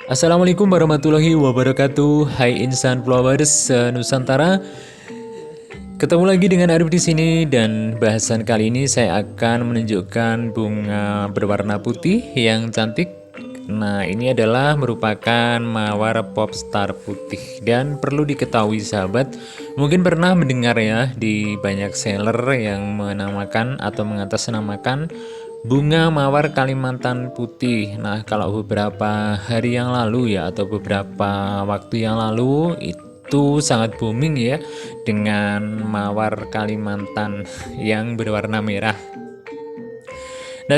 Assalamualaikum warahmatullahi wabarakatuh. Hai insan flowers Nusantara. Ketemu lagi dengan Arif di sini dan bahasan kali ini saya akan menunjukkan bunga berwarna putih yang cantik. Nah, ini adalah merupakan mawar popstar putih dan perlu diketahui sahabat, mungkin pernah mendengar ya di banyak seller yang menamakan atau mengatasnamakan bunga mawar Kalimantan putih. Nah, kalau beberapa hari yang lalu ya atau beberapa waktu yang lalu itu sangat booming ya dengan mawar Kalimantan yang berwarna merah. Nah,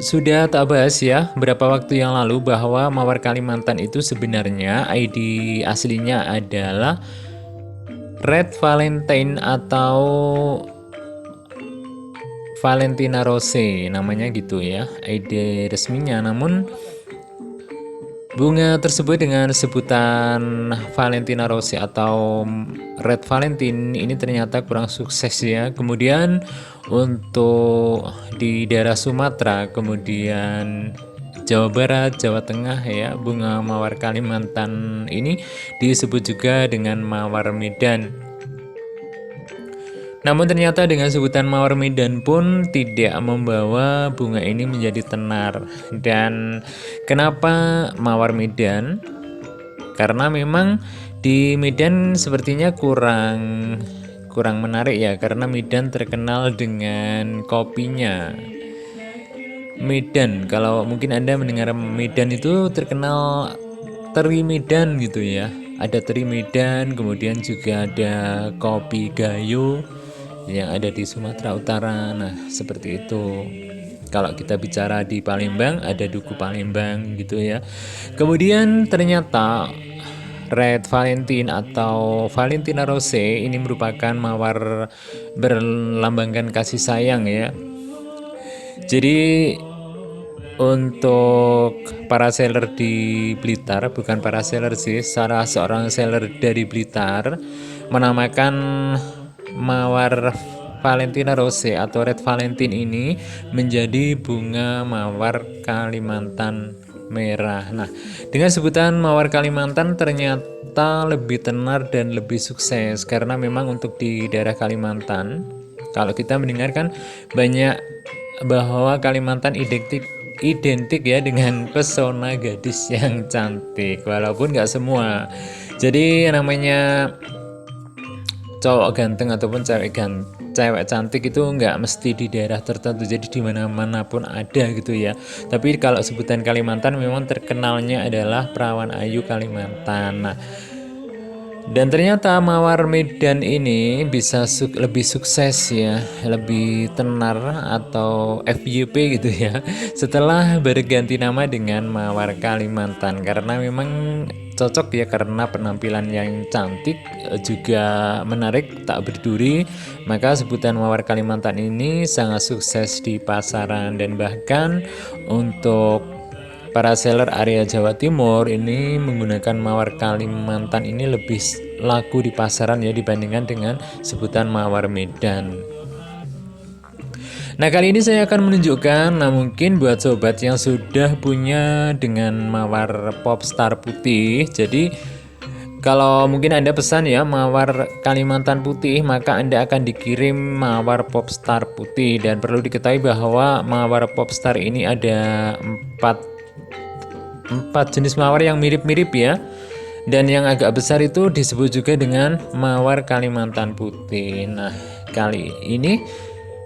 sudah tak bahas ya berapa waktu yang lalu bahwa mawar Kalimantan itu sebenarnya ID aslinya adalah Red Valentine atau Valentina Rose, namanya gitu ya ID resminya. Namun bunga tersebut dengan sebutan Valentina Rose atau Red Valentine ini ternyata kurang sukses ya. Kemudian untuk di daerah Sumatera, kemudian Jawa Barat, Jawa Tengah ya, bunga mawar Kalimantan ini disebut juga dengan mawar Medan. Namun ternyata dengan sebutan mawar Medan pun tidak membawa bunga ini menjadi tenar. Dan kenapa mawar Medan? Karena memang di Medan sepertinya kurang menarik ya, karena Medan terkenal dengan kopinya. Medan, kalau mungkin Anda mendengar Medan itu terkenal teri Medan gitu ya. Ada teri Medan, kemudian juga ada kopi Gayo yang ada di Sumatera Utara. Nah, seperti itu. Kalau kita bicara di Palembang, ada Duku Palembang gitu ya. Kemudian ternyata Red Valentine atau Valentina Rose ini merupakan mawar berlambangkan kasih sayang ya. Jadi untuk para seller di Blitar, bukan para seller sih, salah seorang seller dari Blitar menamakan mawar Valentina Rose atau Red Valentine ini menjadi bunga mawar Kalimantan merah. Nah, dengan sebutan mawar Kalimantan ternyata lebih tenar dan lebih sukses karena memang untuk di daerah Kalimantan, kalau kita mendengarkan banyak bahwa Kalimantan identik ya dengan pesona gadis yang cantik, walaupun nggak semua. Jadi namanya cowok ganteng ataupun cewek cantik itu nggak mesti di daerah tertentu, jadi di mana-mana pun ada gitu ya. Tapi kalau sebutan Kalimantan memang terkenalnya adalah perawan ayu Kalimantan. Nah, dan ternyata mawar Medan ini bisa lebih sukses ya, lebih tenar atau FYP gitu ya, setelah berganti nama dengan mawar Kalimantan karena memang cocok ya, karena penampilan yang cantik juga menarik tak berduri. Maka sebutan mawar Kalimantan ini sangat sukses di pasaran, dan bahkan untuk para seller area Jawa Timur ini menggunakan mawar Kalimantan ini lebih laku di pasaran ya dibandingkan dengan sebutan mawar Medan. Nah, kali ini saya akan menunjukkan, nah mungkin buat sobat yang sudah punya dengan mawar popstar putih, jadi kalau mungkin Anda pesan ya mawar Kalimantan putih, maka Anda akan dikirim mawar popstar putih. Dan perlu diketahui bahwa mawar popstar ini ada empat jenis mawar yang mirip-mirip ya, dan yang agak besar itu disebut juga dengan mawar Kalimantan putih. Nah, kali ini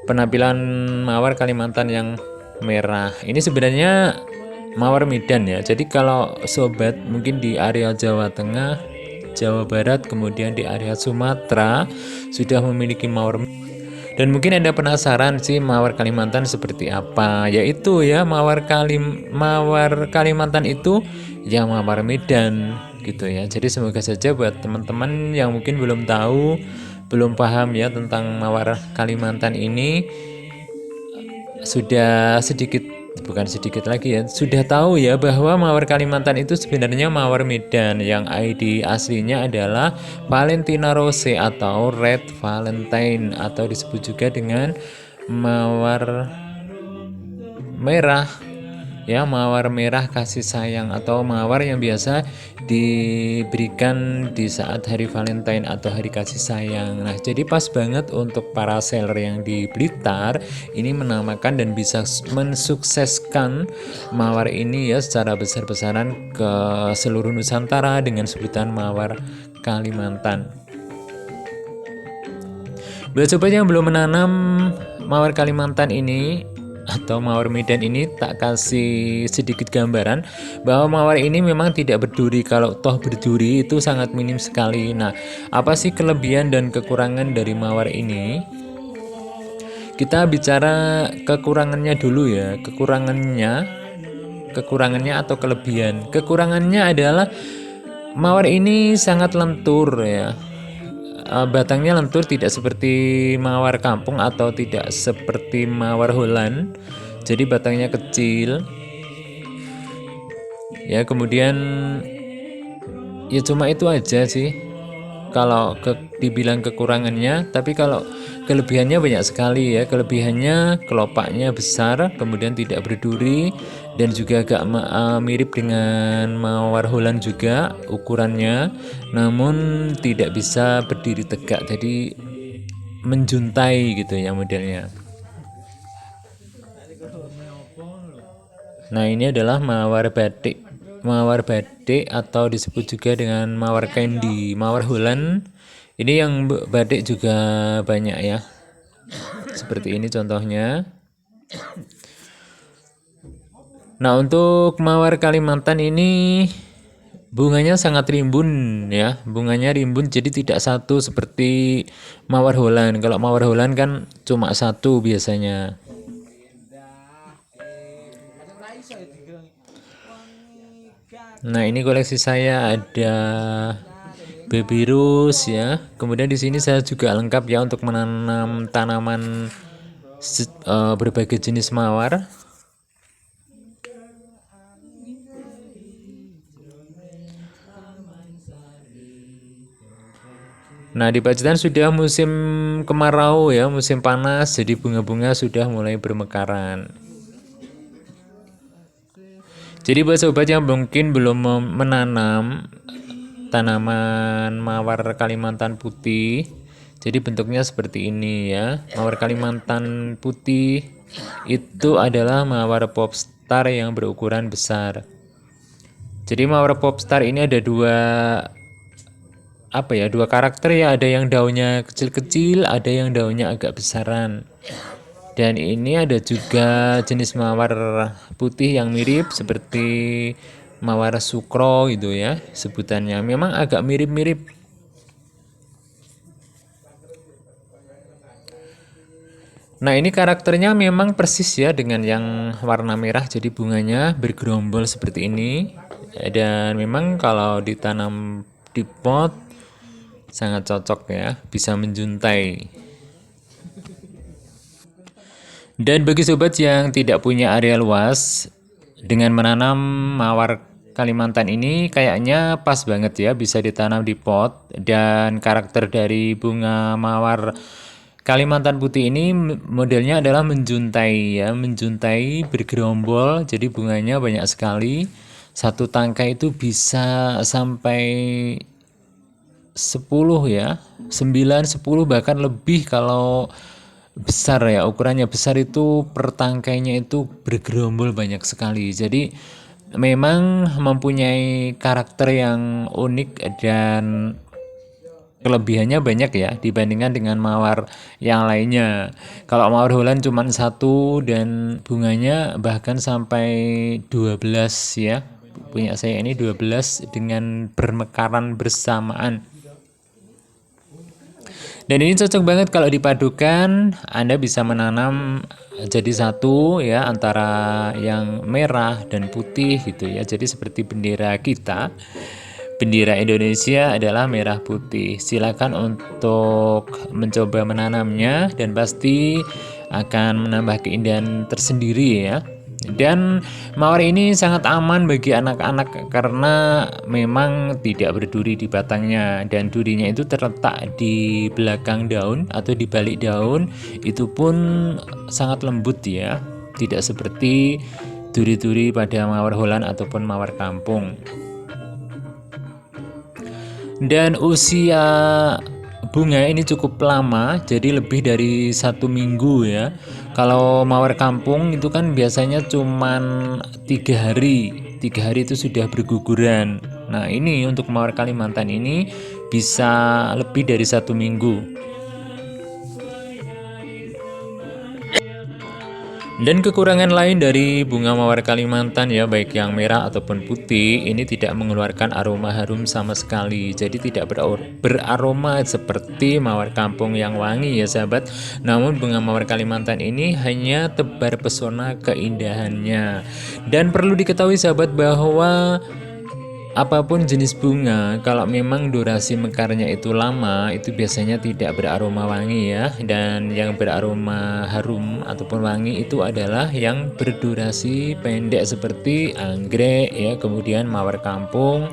penampilan mawar Kalimantan yang merah ini sebenarnya mawar Medan ya. Jadi kalau sobat mungkin di area Jawa Tengah, Jawa Barat, kemudian di area Sumatera sudah memiliki mawar, dan mungkin Anda penasaran sih mawar Kalimantan seperti apa? Yaitu ya mawar Kalimantan itu ya mawar Medan gitu ya. Jadi semoga saja buat teman-teman yang mungkin belum tahu, belum paham ya tentang mawar Kalimantan ini, sudah sedikit, bukan sedikit lagi ya, sudah tahu ya bahwa mawar Kalimantan itu sebenarnya mawar Medan yang ID aslinya adalah Valentina Rose atau Red Valentine, atau disebut juga dengan mawar merah ya, mawar merah kasih sayang atau mawar yang biasa diberikan di saat hari Valentine atau hari kasih sayang. Nah, jadi pas banget untuk para seller yang di Blitar ini menamakan dan bisa mensukseskan mawar ini ya secara besar-besaran ke seluruh Nusantara dengan sebutan mawar Kalimantan. Buat sobat yang belum menanam mawar Kalimantan ini atau mawar Medan ini, tak kasih sedikit gambaran bahwa mawar ini memang tidak berduri. Kalau toh berduri itu sangat minim sekali. Nah, apa sih kelebihan dan kekurangan dari mawar ini? Kita bicara kekurangannya dulu ya. Kekurangannya atau kelebihan. Kekurangannya adalah mawar ini sangat lentur ya. Batangnya lentur, tidak seperti mawar kampung atau tidak seperti mawar Holland. Jadi batangnya kecil. Ya, kemudian ya cuma itu aja sih. Kalau dibilang kekurangannya, tapi kalau kelebihannya banyak sekali ya. Kelebihannya kelopaknya besar, kemudian tidak berduri dan juga agak mirip dengan mawar Holland juga ukurannya, namun tidak bisa berdiri tegak. Jadi menjuntai gitu ya modelnya. Nah, ini adalah mawar batik. Mawar batik atau disebut juga dengan mawar candy, mawar Holland. Ini yang batik juga banyak ya. Seperti ini contohnya. Nah, untuk mawar Kalimantan ini bunganya sangat rimbun ya. Bunganya rimbun, jadi tidak satu seperti mawar Holland. Kalau mawar Holland kan cuma satu biasanya. Nah, ini koleksi saya ada baby rose ya. Kemudian di sini saya juga lengkap ya untuk menanam tanaman berbagai jenis mawar. Nah, di Pacitan sudah musim kemarau ya, musim panas, jadi bunga-bunga sudah mulai bermekaran. Jadi buat sobat yang mungkin belum menanam tanaman mawar Kalimantan putih, jadi bentuknya seperti ini ya. Mawar Kalimantan putih itu adalah mawar popstar yang berukuran besar. Jadi mawar popstar ini ada dua karakter ya. Ada yang daunnya kecil-kecil, ada yang daunnya agak besaran. Dan ini ada juga jenis mawar putih yang mirip seperti mawar sukro gitu ya sebutannya. Memang agak mirip-mirip. Nah, ini karakternya memang persis ya dengan yang warna merah, jadi bunganya bergerombol seperti ini. Dan memang kalau ditanam di pot sangat cocok ya, bisa menjuntai. Dan bagi sobat yang tidak punya area luas, dengan menanam mawar Kalimantan ini kayaknya pas banget ya, bisa ditanam di pot. Dan karakter dari bunga mawar Kalimantan putih ini modelnya adalah menjuntai ya, menjuntai bergerombol, jadi bunganya banyak sekali. Satu tangkai itu bisa sampai 10 ya, 9, 10 bahkan lebih kalau besar ya. Ukurannya besar itu per tangkainya itu bergerombol banyak sekali. Jadi memang mempunyai karakter yang unik dan kelebihannya banyak ya dibandingkan dengan mawar yang lainnya. Kalau mawar Holland cuma satu dan bunganya bahkan sampai 12 ya. Punya saya ini 12 dengan bermekaran bersamaan. Dan ini cocok banget kalau dipadukan, Anda bisa menanam jadi satu ya antara yang merah dan putih gitu ya. Jadi seperti bendera kita. Bendera Indonesia adalah merah putih. Silakan untuk mencoba menanamnya dan pasti akan menambah keindahan tersendiri ya. Dan mawar ini sangat aman bagi anak-anak karena memang tidak berduri di batangnya, dan durinya itu terletak di belakang daun atau di balik daun. Itu pun sangat lembut ya, tidak seperti duri-duri pada mawar Holland ataupun mawar kampung. Dan usia bunga ini cukup lama, jadi lebih dari 1 minggu ya. Kalau mawar kampung itu kan biasanya cuman 3 hari, 3 hari itu sudah berguguran. Nah ini untuk mawar Kalimantan ini bisa lebih dari 1 minggu. Dan kekurangan lain dari bunga mawar Kalimantan ya, baik yang merah ataupun putih, ini tidak mengeluarkan aroma harum sama sekali. Jadi tidak beraroma seperti mawar kampung yang wangi ya sahabat. Namun bunga mawar Kalimantan ini hanya tebar pesona keindahannya. Dan perlu diketahui sahabat bahwa apapun jenis bunga, kalau memang durasi mekarnya itu lama, itu biasanya tidak beraroma wangi ya. Dan yang beraroma harum ataupun wangi itu adalah yang berdurasi pendek seperti anggrek ya, kemudian mawar kampung,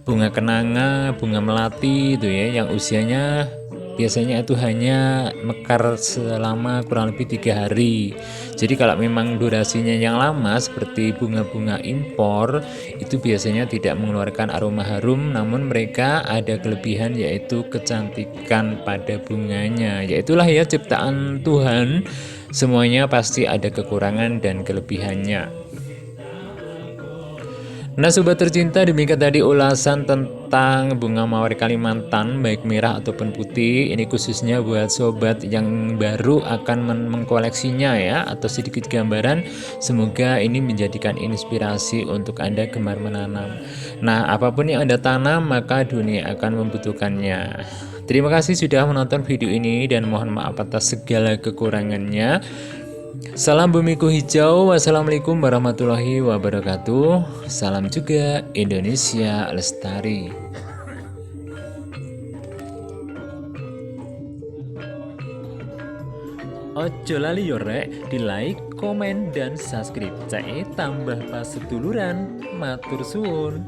bunga kenanga, bunga melati itu ya, yang usianya biasanya itu hanya mekar selama kurang lebih 3 hari. Jadi kalau memang durasinya yang lama seperti bunga-bunga impor, itu biasanya tidak mengeluarkan aroma harum, namun mereka ada kelebihan yaitu kecantikan pada bunganya. Yaitulah ya ciptaan Tuhan, semuanya pasti ada kekurangan dan kelebihannya. Nah sobat tercinta, demikian tadi ulasan tentang bunga mawar Kalimantan baik merah ataupun putih. Ini khususnya buat sobat yang baru akan mengkoleksinya ya, atau sedikit gambaran. Semoga ini menjadikan inspirasi untuk Anda gemar menanam. Nah apapun yang Anda tanam maka dunia akan membutuhkannya. Terima kasih sudah menonton video ini dan mohon maaf atas segala kekurangannya. Salam bumiku hijau. Wassalamualaikum warahmatullahi wabarakatuh. Salam juga Indonesia Lestari. Ojo lali yo rek, di like, komen, dan subscribe. Cek tambah pas seduluran. Matur suwun.